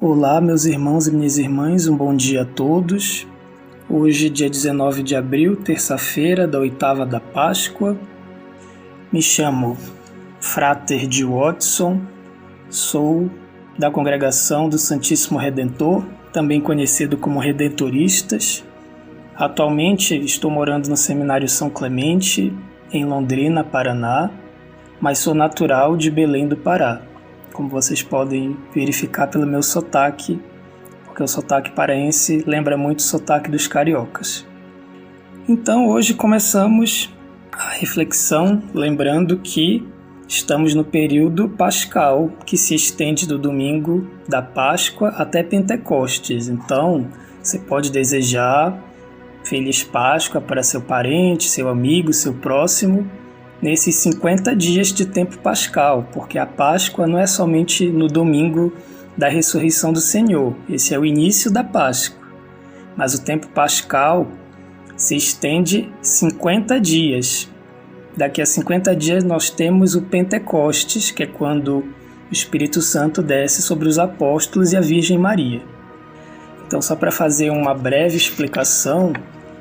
Olá, meus irmãos e minhas irmãs, um bom dia a todos. Hoje, dia 19 de abril, terça-feira da oitava da Páscoa. Me chamo Frater de Watson, sou da Congregação do Santíssimo Redentor, também conhecido como Redentoristas. Atualmente estou morando no Seminário São Clemente, em Londrina, Paraná, mas sou natural de Belém do Pará, como vocês podem verificar pelo meu sotaque, porque o sotaque paraense lembra muito o sotaque dos cariocas. Então hoje começamos a reflexão, lembrando que estamos no período pascal, que se estende do domingo da Páscoa até Pentecostes. Então você pode desejar Feliz Páscoa para seu parente, seu amigo, seu próximo, nesses 50 dias de tempo pascal, porque a Páscoa não é somente no domingo da ressurreição do Senhor, esse é o início da Páscoa, mas o tempo pascal se estende 50 dias. Daqui a 50 dias nós temos o Pentecostes, que é quando o Espírito Santo desce sobre os apóstolos e a Virgem Maria. Então, só para fazer uma breve explicação,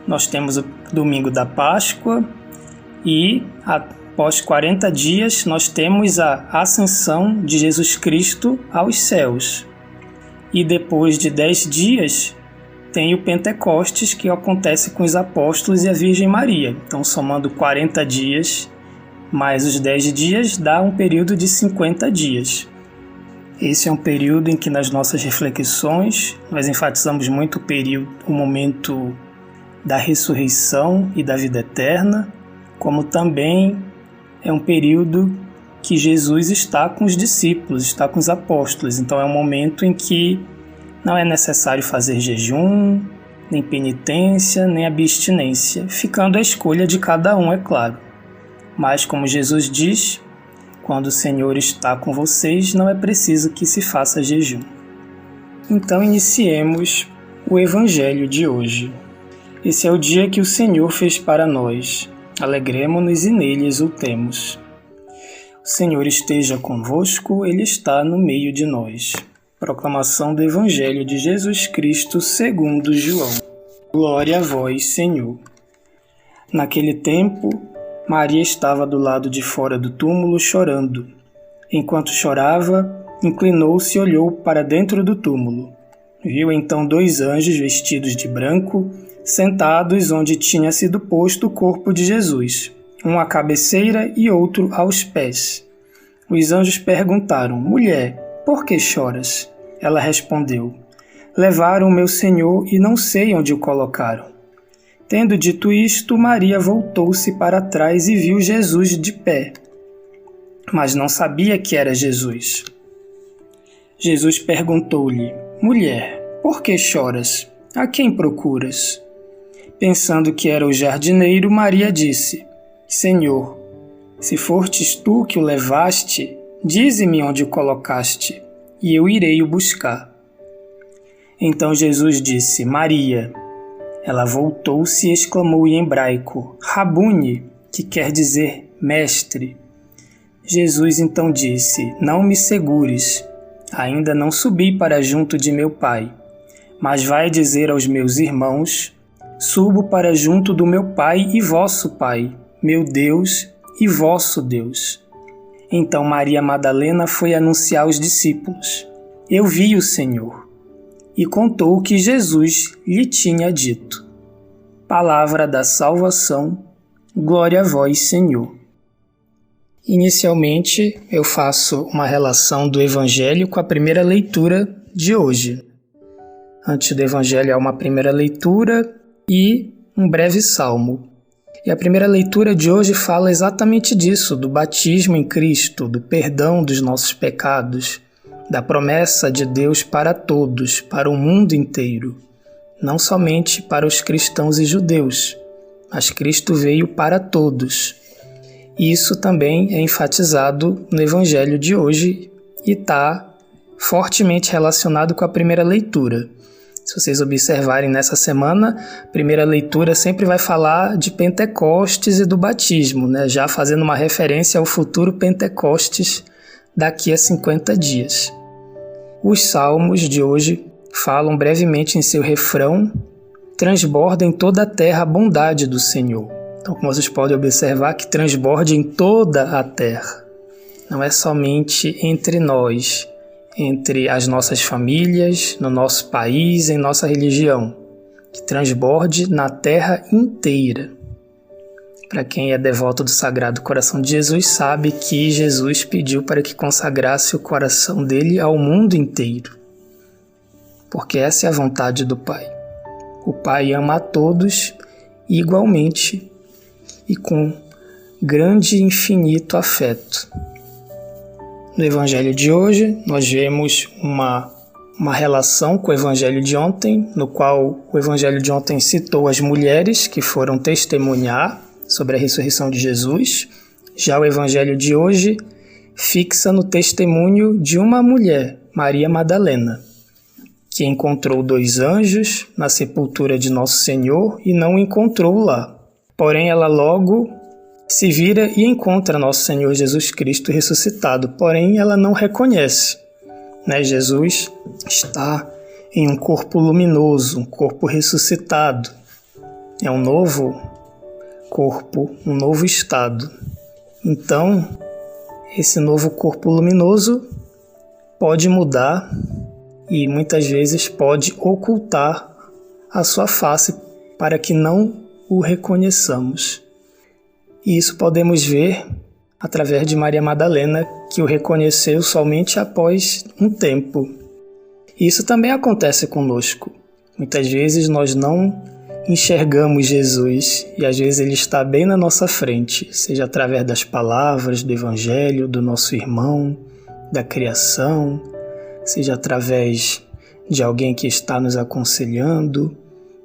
nós temos o domingo da Páscoa e após 40 dias nós temos a ascensão de Jesus Cristo aos céus. E depois de 10 dias tem o Pentecostes, que acontece com os apóstolos e a Virgem Maria. Então, somando 40 dias mais os 10 dias, dá um período de 50 dias. Esse é um período em que nas nossas reflexões nós enfatizamos muito o momento da ressurreição e da vida eterna, como também é um período que Jesus está com os discípulos, está com os apóstolos. Então é um momento em que não é necessário fazer jejum, nem penitência, nem abstinência, ficando à escolha de cada um, é claro. Mas como Jesus diz, quando o Senhor está com vocês, não é preciso que se faça jejum. Então iniciemos o Evangelho de hoje. Esse é o dia que o Senhor fez para nós. Alegremo-nos e nele exultemos. O Senhor esteja convosco, Ele está no meio de nós. Proclamação do Evangelho de Jesus Cristo segundo João. Glória a vós, Senhor. Naquele tempo, Maria estava do lado de fora do túmulo chorando. Enquanto chorava, inclinou-se e olhou para dentro do túmulo. Viu então 2 anjos vestidos de branco, sentados onde tinha sido posto o corpo de Jesus, um à cabeceira e outro aos pés. Os anjos perguntaram: Mulher, por que choras? Ela respondeu: Levaram o meu Senhor e não sei onde o colocaram. Tendo dito isto, Maria voltou-se para trás e viu Jesus de pé, mas não sabia que era Jesus. Jesus perguntou-lhe: Mulher, por que choras? A quem procuras? Pensando que era o jardineiro, Maria disse: Senhor, se fortes tu que o levaste, dize-me onde o colocaste, e eu irei o buscar. Então Jesus disse: Maria. Ela voltou-se e exclamou em hebraico: Rabune, que quer dizer mestre. Jesus então disse: Não me segures, ainda não subi para junto de meu Pai, mas vai dizer aos meus irmãos: Subo para junto do meu Pai e vosso Pai, meu Deus e vosso Deus. Então Maria Madalena foi anunciar aos discípulos: Eu vi o Senhor, e contou o que Jesus lhe tinha dito. Palavra da salvação, glória a vós, Senhor. Inicialmente, eu faço uma relação do Evangelho com a primeira leitura de hoje. Antes do Evangelho há uma primeira leitura e um breve salmo. E a primeira leitura de hoje fala exatamente disso, do batismo em Cristo, do perdão dos nossos pecados, da promessa de Deus para todos, para o mundo inteiro, não somente para os cristãos e judeus, mas Cristo veio para todos. Isso também é enfatizado no Evangelho de hoje e está fortemente relacionado com a primeira leitura. Se vocês observarem nessa semana, a primeira leitura sempre vai falar de Pentecostes e do batismo, né? Já fazendo uma referência ao futuro Pentecostes daqui a 50 dias. Os salmos de hoje falam brevemente em seu refrão: transborda em toda a terra a bondade do Senhor. Então, como vocês podem observar, que transborde em toda a terra. Não é somente entre nós, entre as nossas famílias, no nosso país, em nossa religião. Que transborde na terra inteira. Para quem é devoto do Sagrado Coração de Jesus, sabe que Jesus pediu para que consagrasse o coração dele ao mundo inteiro. Porque essa é a vontade do Pai. O Pai ama a todos igualmente e com grande e infinito afeto. No Evangelho de hoje, nós vemos uma relação com o Evangelho de ontem, no qual o Evangelho de ontem citou as mulheres que foram testemunhar sobre a ressurreição de Jesus. Já o Evangelho de hoje fixa no testemunho de uma mulher, Maria Madalena, que encontrou 2 anjos na sepultura de Nosso Senhor e não o encontrou lá. Porém, ela logo se vira e encontra Nosso Senhor Jesus Cristo ressuscitado, porém ela não reconhece. Jesus está em um corpo luminoso, um corpo ressuscitado. É um novo corpo, um novo estado. Então, esse novo corpo luminoso pode mudar e muitas vezes pode ocultar a sua face para que não o reconheçamos. E isso podemos ver através de Maria Madalena, que o reconheceu somente após um tempo. Isso também acontece conosco. Muitas vezes nós não enxergamos Jesus e às vezes ele está bem na nossa frente, seja através das palavras do Evangelho, do nosso irmão, da criação, seja através de alguém que está nos aconselhando,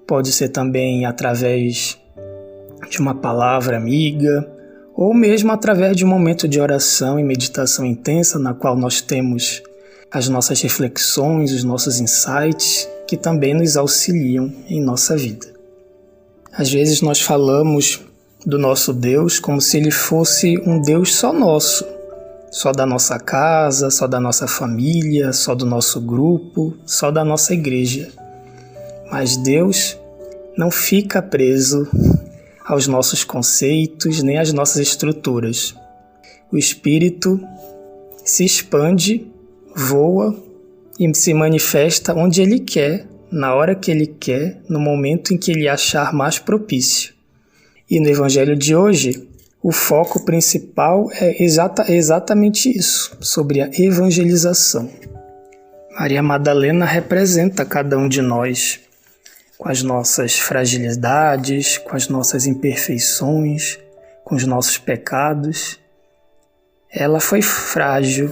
pode ser também através de uma palavra amiga, ou mesmo através de um momento de oração e meditação intensa, na qual nós temos as nossas reflexões, os nossos insights, que também nos auxiliam em nossa vida. Às vezes nós falamos do nosso Deus como se ele fosse um Deus só nosso, só da nossa casa, só da nossa família, só do nosso grupo, só da nossa igreja. Mas Deus não fica preso aos nossos conceitos nem às nossas estruturas. O Espírito se expande, voa e se manifesta onde Ele quer, na hora que Ele quer, no momento em que Ele achar mais propício. E no Evangelho de hoje, o foco principal é exatamente isso, sobre a evangelização. Maria Madalena representa cada um de nós, com as nossas fragilidades, com as nossas imperfeições, com os nossos pecados. Ela foi frágil,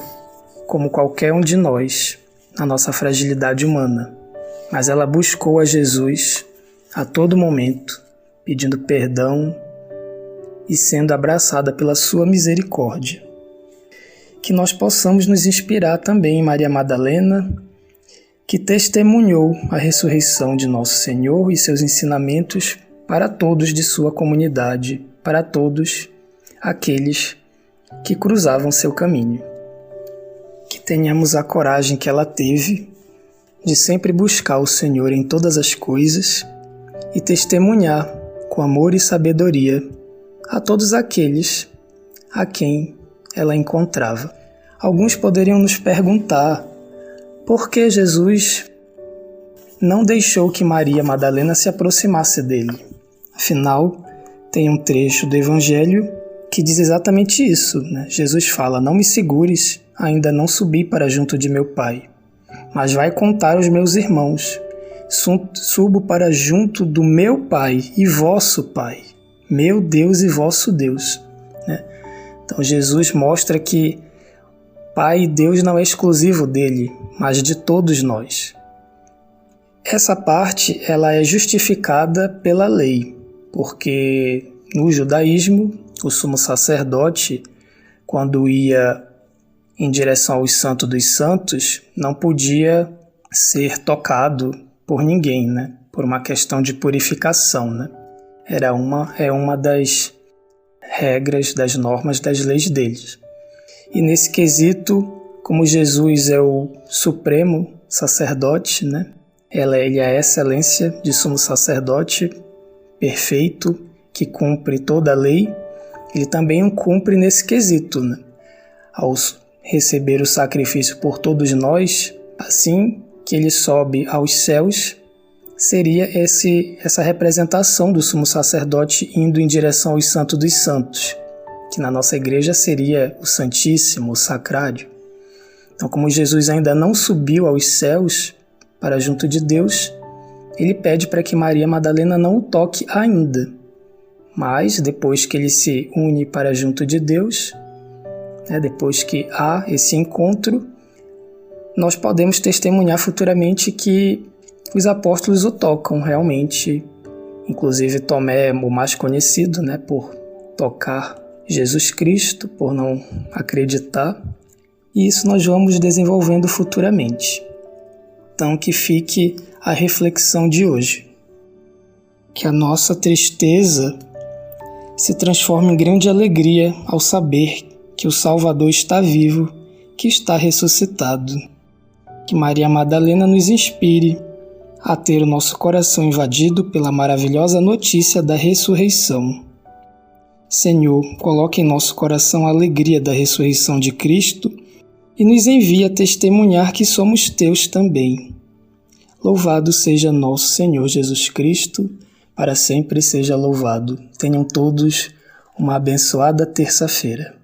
como qualquer um de nós, na nossa fragilidade humana. Mas ela buscou a Jesus a todo momento, pedindo perdão e sendo abraçada pela sua misericórdia. Que nós possamos nos inspirar também em Maria Madalena, que testemunhou a ressurreição de Nosso Senhor e seus ensinamentos para todos de sua comunidade, para todos aqueles que cruzavam seu caminho. Que tenhamos a coragem que ela teve de sempre buscar o Senhor em todas as coisas e testemunhar com amor e sabedoria a todos aqueles a quem ela encontrava. Alguns poderiam nos perguntar por que Jesus não deixou que Maria Madalena se aproximasse dele. Afinal, tem um trecho do Evangelho que diz exatamente isso, Jesus fala: não me segures, ainda não subi para junto de meu Pai, mas vai contar aos meus irmãos. Subo para junto do meu Pai e vosso Pai, meu Deus e vosso Deus. Então Jesus mostra que Pai e Deus não é exclusivo dele, mas de todos nós. Essa parte ela é justificada pela lei, porque no judaísmo o sumo sacerdote, quando ia em direção ao Santo dos Santos, não podia ser tocado por ninguém, por uma questão de purificação. É uma das regras, das normas, das leis deles. E nesse quesito, Como Jesus é o supremo sacerdote, né? Ele é a excelência de sumo sacerdote perfeito, que cumpre toda a lei, ele também o cumpre nesse quesito, né? Ao receber o sacrifício por todos nós, assim que ele sobe aos céus, seria essa representação do sumo sacerdote indo em direção aos santos dos santos, que na nossa igreja seria o Santíssimo, o Sacrário. Então, como Jesus ainda não subiu aos céus para junto de Deus, ele pede para que Maria Madalena não o toque ainda. Mas, depois que ele se une para junto de Deus, depois que há esse encontro, nós podemos testemunhar futuramente que os apóstolos o tocam realmente. Inclusive Tomé é o mais conhecido, por tocar Jesus Cristo, por não acreditar. E isso nós vamos desenvolvendo futuramente. Então, que fique a reflexão de hoje. Que a nossa tristeza se transforme em grande alegria ao saber que o Salvador está vivo, que está ressuscitado. Que Maria Madalena nos inspire a ter o nosso coração invadido pela maravilhosa notícia da ressurreição. Senhor, coloque em nosso coração a alegria da ressurreição de Cristo e nos envie a testemunhar que somos teus também. Louvado seja nosso Senhor Jesus Cristo, para sempre seja louvado. Tenham todos uma abençoada terça-feira.